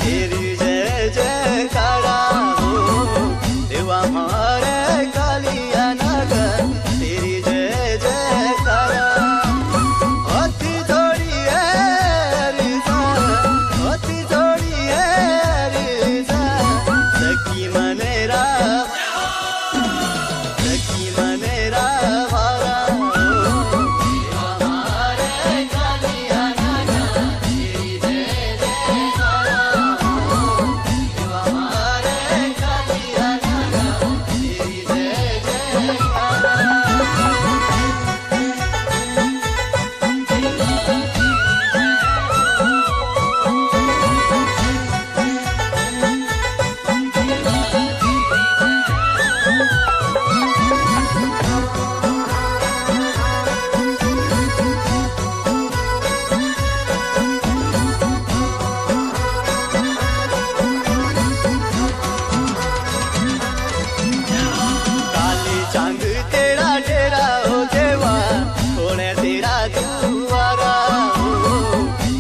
तेरी जय जयकारा हो देवा हमारे कालिया नगर तेरी जय जयकारा होती थोड़ी है रिजा होती थोड़ी है रिजा सखी मनेरा भारा देवा हमारे कालिया नगर तेरी जय जयकारा देवा हमारे कालिया नगर तेरी जय जयकारा काली चांद तेरा डेरा हो देवा खोले तेरा दुआरा हो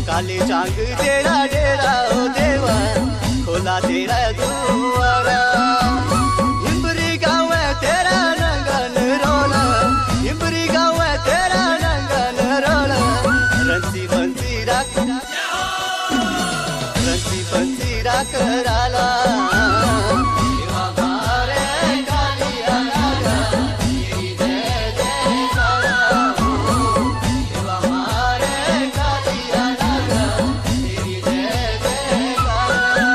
काली चांद तेरा डेरा हो देवा खोला तेरा दुआरा हिम्बरी गाँव है तेरा नंगन रोला हिम्बरी गाँव है तेरा नंगन रोला रंसी बंसी राख राला देवा हमारे कालिया नगर तेरी जय जयकारा हो देवा हमारे कालिया नगर तेरी जय जयकारा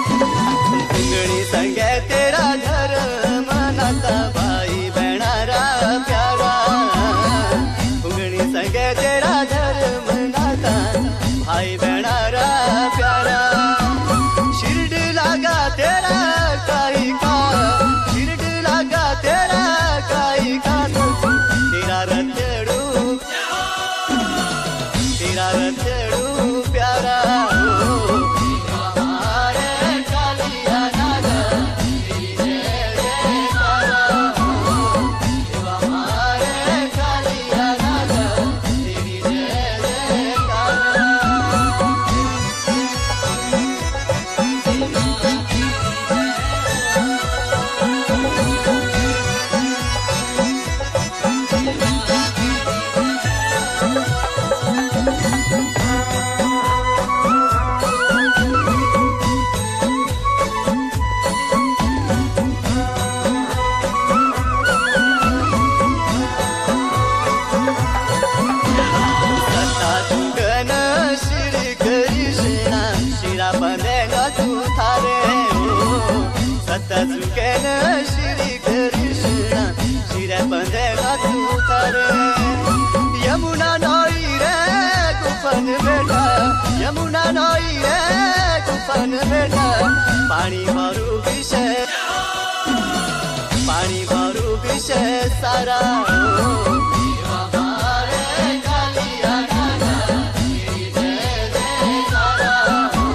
घुंगणी संगे तेरा धर्म नाता भाई बहनारा प्यारा घुंगणी संगे तेरा धर्म नाता भाई बहनारा प्यारा शिरड लागा तेरा काई का शिरड लागा तेरा काई का तेरा रतड़ू प्यारा हो देवा हमारे कालिया नगर तेरी जय जयकारा हो देवा हमारे कालिया नगर तेरी जय जयकारा सत्ता तुंगन श्री कृष्ण शिरा बंदेगा तू थारे हो सत्ता तुंगन श्री कृष्ण शिरा बंदेगा तू थारे यमुना नई रे गुफन बेटा यमुना नई रे गुफन बेटा पानी भरू विषय सारा हो देवा हमारे कालिया नगर तेरी जय जयकारा हो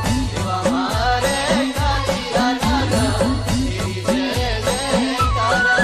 देवा हमारे कालिया नगर तेरी जय जयकारा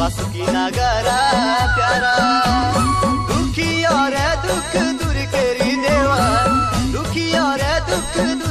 बासुकी नगरा प्यारा दुखी और दुख दूर करी देवा दुखी और दुख दूर